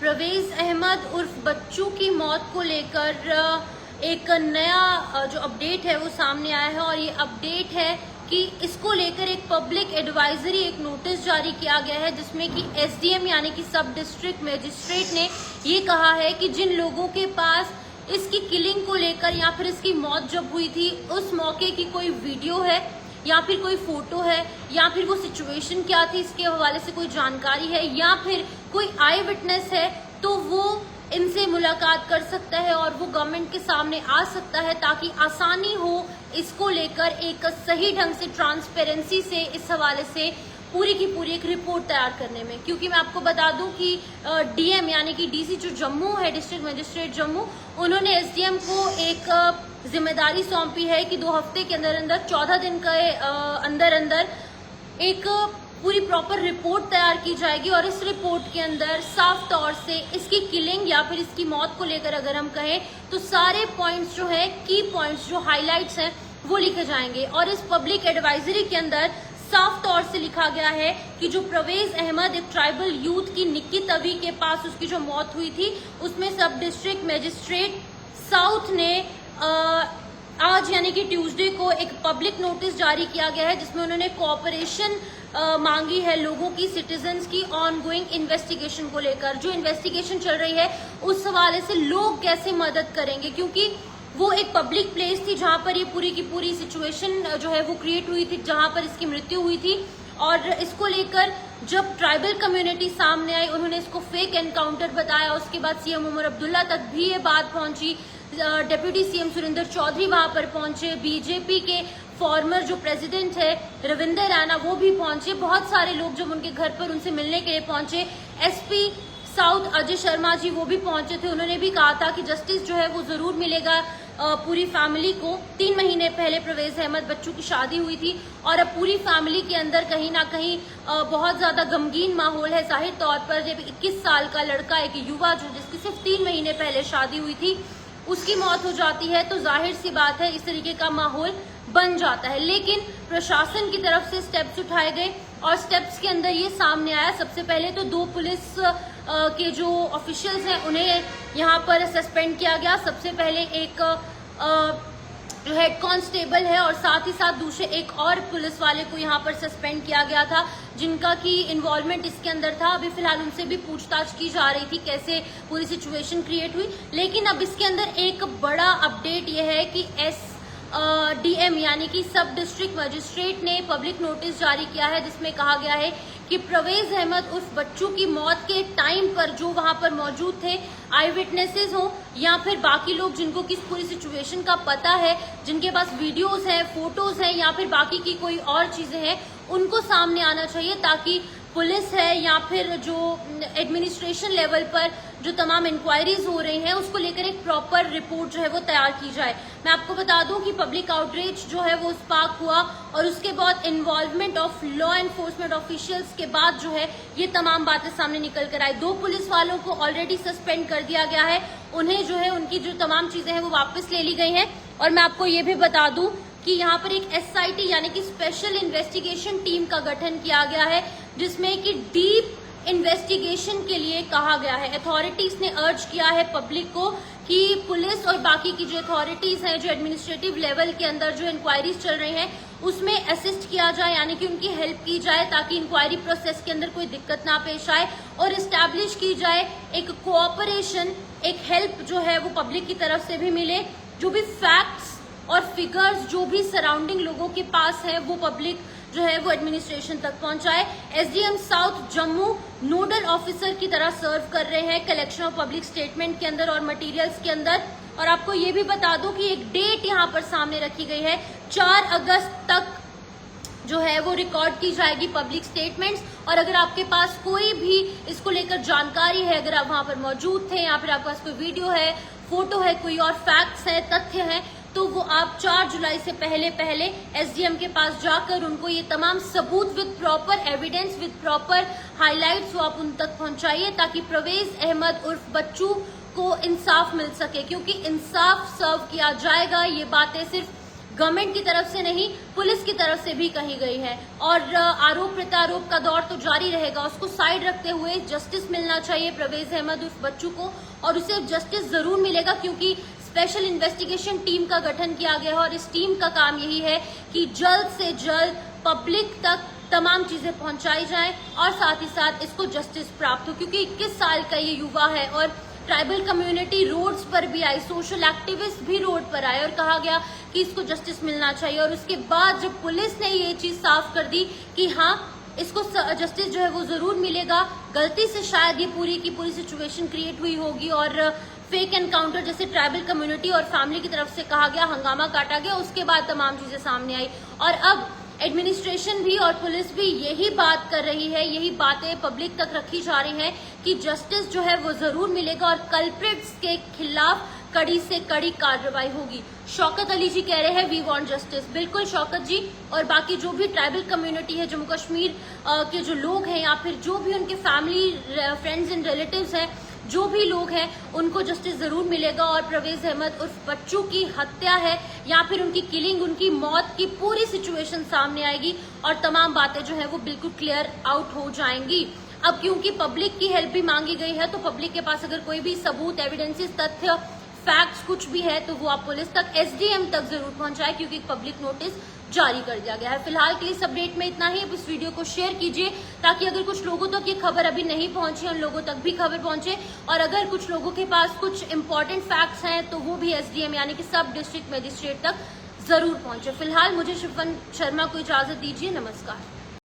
परवेज अहमद उर्फ बच्चू की मौत को लेकर एक नया जो अपडेट है वो सामने आया है और ये अपडेट है कि इसको लेकर एक पब्लिक एडवाइजरी, एक नोटिस जारी किया गया है जिसमें कि एसडीएम यानी कि सब डिस्ट्रिक्ट मजिस्ट्रेट ने ये कहा है कि जिन लोगों के पास इसकी किलिंग को लेकर या फिर इसकी मौत जब हुई थी उस मौके की कोई वीडियो है या फिर कोई फोटो है या फिर वो सिचुएशन क्या थी इसके हवाले से कोई जानकारी है या फिर कोई आई विटनेस है, तो वो इनसे मुलाकात कर सकता है और वो गवर्नमेंट के सामने आ सकता है ताकि आसानी हो इसको लेकर एक सही ढंग से ट्रांसपेरेंसी से इस हवाले से पूरी की पूरी एक रिपोर्ट तैयार करने में। क्योंकि मैं आपको बता दूं कि डीएम यानी कि डीसी जो जम्मू है, डिस्ट्रिक्ट मजिस्ट्रेट जम्मू, उन्होंने एसडीएम को एक जिम्मेदारी सौंपी है कि 2 हफ्ते के अंदर अंदर 14 दिन के अंदर अंदर एक पूरी प्रॉपर रिपोर्ट तैयार की जाएगी और इस रिपोर्ट के अंदर साफ तौर से इसकी किलिंग या फिर इसकी मौत को लेकर अगर हम कहें तो सारे पॉइंट्स जो है, की पॉइंट्स जो हाईलाइट्स हैं वो लिखे जाएंगे। और इस पब्लिक एडवाइजरी के अंदर साफ तौर से लिखा गया है कि जो परवेज अहमद एक ट्राइबल यूथ की निक्की तवी के पास उसकी जो मौत हुई थी उसमें सब डिस्ट्रिक्ट मजिस्ट्रेट साउथ ने आज यानी कि ट्यूसडे को एक पब्लिक नोटिस जारी किया गया है जिसमें उन्होंने कोऑपरेशन मांगी है लोगों की, सिटीजन्स की ऑन गोइंग इन्वेस्टिगेशन को लेकर। जो इन्वेस्टिगेशन चल रही है उस हवाले से लोग कैसे मदद करेंगे, क्योंकि वो एक पब्लिक प्लेस थी जहां पर ये पूरी की पूरी सिचुएशन जो है वो क्रिएट हुई थी, जहां पर इसकी मृत्यु हुई थी। और इसको लेकर जब ट्राइबल कम्युनिटी सामने आई उन्होंने इसको फेक एनकाउंटर बताया। उसके बाद सीएम उमर अब्दुल्ला तक भी ये बात पहुंची, डिप्टी सीएम सुरेंद्र चौधरी वहां पर पहुंचे, बीजेपी के फॉर्मर जो प्रेसिडेंट है रविंदर रैना वो भी पहुंचे, बहुत सारे लोग जब उनके घर पर उनसे मिलने के लिए पहुंचे, एसपी साउथ अजय शर्मा जी वो भी पहुंचे थे। उन्होंने भी कहा था कि जस्टिस जो है वो जरूर मिलेगा पूरी फैमिली को। 3 महीने पहले परवेज अहमद बच्चू की शादी हुई थी और अब पूरी फैमिली के अंदर कहीं ना कहीं बहुत ज्यादा गमगीन माहौल है। जाहिर तौर पर जब 21 साल का लड़का, एक युवा जो जिसकी सिर्फ 3 महीने पहले शादी हुई थी, उसकी मौत हो जाती है तो जाहिर सी बात है इस तरीके का माहौल बन जाता है। लेकिन प्रशासन की तरफ से स्टेप्स उठाए गए और स्टेप्स के अंदर ये सामने आया, सबसे पहले तो 2 पुलिस के जो ऑफिशियल्स हैं उन्हें यहाँ पर सस्पेंड किया गया। सबसे पहले एक जो हेड कांस्टेबल है और साथ ही साथ दूसरे एक और पुलिस वाले को यहाँ पर सस्पेंड किया गया था जिनका की इन्वॉल्वमेंट इसके अंदर था। अभी फिलहाल उनसे भी पूछताछ की जा रही थी कैसे पूरी सिचुएशन क्रिएट हुई। लेकिन अब इसके अंदर एक बड़ा अपडेट ये है कि डीएम यानी कि सब डिस्ट्रिक्ट मजिस्ट्रेट ने पब्लिक नोटिस जारी किया है जिसमें कहा गया है कि परवेज अहमद उर्फ बच्चू की मौत के टाइम पर जो वहां पर मौजूद थे, आई विटनेसेस हो या फिर बाकी लोग जिनको किस पूरी सिचुएशन का पता है, जिनके पास वीडियोस हैं, फोटोज हैं या फिर बाकी की कोई और चीजें हैं, उनको सामने आना चाहिए ताकि पुलिस है या फिर जो एडमिनिस्ट्रेशन लेवल पर जो तमाम इंक्वायरीज हो रही हैं उसको लेकर एक प्रॉपर रिपोर्ट जो है वो तैयार की जाए। मैं आपको बता दूं कि पब्लिक आउटरीच जो है वो स्पार्क हुआ और उसके बाद involvement of law enforcement officials के बाद जो है ये तमाम बातें सामने निकल कर आई। 2 पुलिस वालों को ऑलरेडी सस्पेंड कर दिया गया है, उन्हें जो है उनकी जो तमाम चीजें हैं वो वापस ले ली गई हैं। और मैं आपको ये भी बता दूं कि यहाँ पर एक एसआईटी यानी कि स्पेशल इन्वेस्टिगेशन टीम का गठन किया गया है जिसमें कि डीप इन्वेस्टिगेशन के लिए कहा गया है। अथॉरिटीज ने अर्ज किया है पब्लिक को कि पुलिस और बाकी की जो अथॉरिटीज हैं, जो एडमिनिस्ट्रेटिव लेवल के अंदर जो इंक्वायरीज चल रही हैं उसमें असिस्ट किया जाए यानी कि उनकी हेल्प की जाए ताकि इंक्वायरी प्रोसेस के अंदर कोई दिक्कत ना पेश आए और इस्टेब्लिश की जाए एक कोऑपरेशन, एक हेल्प जो है वो पब्लिक की तरफ से भी मिले। जो भी फैक्ट्स और फिगर्स जो भी सराउंडिंग लोगों के पास है वो पब्लिक जो है वो एडमिनिस्ट्रेशन तक पहुंचाए। SDM south Jammu nodal officer की तरह सर्व कर रहे हैं कलेक्शन ऑफ पब्लिक स्टेटमेंट के अंदर और मटेरियल्स के अंदर। और आपको ये भी बता दूं कि एक डेट यहाँ पर सामने रखी गई है, 4 अगस्त तक जो है वो रिकॉर्ड की जाएगी पब्लिक स्टेटमेंट्स। और अगर आपके पास कोई भी इसको लेकर जानकारी है, अगर आप वहां पर मौजूद थे या फिर आपके पास कोई वीडियो है, फोटो है, कोई और फैक्ट्स है, तथ्य है, तो वो आप 4 जुलाई से पहले एसडीएम के पास जाकर उनको ये तमाम सबूत with proper evidence, with proper highlights वो आप उन तक पहुंचाइए ताकि परवेज अहमद उर्फ बच्चू को इंसाफ मिल सके। क्योंकि इंसाफ सर्व किया जाएगा, ये बातें सिर्फ गवर्नमेंट की तरफ से नहीं, पुलिस की तरफ से भी कही गई है। और आरोप प्रत्यारोप का दौर तो जारी रहेगा। उसको साइड रखते हुए जस्टिस मिलना चाहिए परवेज अहमद उर्फ बच्चू को, और उसे जस्टिस जरूर मिलेगा, क्योंकि स्पेशल इन्वेस्टिगेशन टीम का गठन किया गया है और इस टीम का काम यही है कि जल्द से जल्द पब्लिक तक तमाम चीजें पहुंचाई जाएं और साथ ही साथ इसको जस्टिस प्राप्त हो, क्योंकि 21 साल का ये युवा है और ट्राइबल कम्युनिटी रोड्स पर भी आई, सोशल एक्टिविस्ट भी रोड पर आए और कहा गया कि इसको जस्टिस मिलना चाहिए। और उसके बाद जब पुलिस ने ये चीज साफ कर दी कि हाँ इसको जस्टिस जो है वो जरूर मिलेगा, गलती से शायद ये पूरी की पूरी सिचुएशन क्रिएट हुई होगी और फेक एनकाउंटर जैसे ट्राइबल कम्युनिटी और फैमिली की तरफ से कहा गया, हंगामा काटा गया, उसके बाद तमाम चीजें सामने आई। और अब एडमिनिस्ट्रेशन भी और पुलिस भी यही बात कर रही है, यही बातें पब्लिक तक रखी जा रही हैं कि जस्टिस जो है वो जरूर मिलेगा और कल्प्रिट्स के खिलाफ कड़ी से कड़ी कार्रवाई होगी। शौकत अली जी कह रहे हैं वी वांट जस्टिस। बिल्कुल शौकत जी, और बाकी जो भी ट्राइबल कम्युनिटी है, जम्मू कश्मीर के जो लोग हैं या फिर जो भी उनके फैमिली फ्रेंड्स एंड रिलेटिव्स हैं, जो भी लोग हैं, उनको जस्टिस जरूर मिलेगा। और परवेज अहमद उर्फ बच्चू की हत्या है या फिर उनकी किलिंग, उनकी मौत की पूरी सिचुएशन सामने आएगी और तमाम बातें जो है वो बिल्कुल क्लियर आउट हो जाएंगी। अब क्योंकि पब्लिक की हेल्प भी मांगी गई है, तो पब्लिक के पास अगर कोई भी सबूत, एविडेंसेस, तथ्य, फैक्ट्स कुछ भी है तो वो आप पुलिस तक, एसडीएम तक जरूर पहुंचाए, क्योंकि पब्लिक नोटिस जारी कर दिया गया है। फिलहाल के लिए इस अपडेट में इतना ही। अब इस वीडियो को शेयर कीजिए ताकि अगर कुछ लोगों तक ये खबर अभी नहीं पहुंची, उन लोगों तक भी खबर पहुंचे, और अगर कुछ लोगों के पास कुछ इंपॉर्टेंट फैक्ट्स हैं तो वो भी एसडीएम यानी कि सब डिस्ट्रिक्ट मजिस्ट्रेट तक जरूर पहुंचे। फिलहाल मुझे शिवन शर्मा को इजाजत दीजिए। नमस्कार।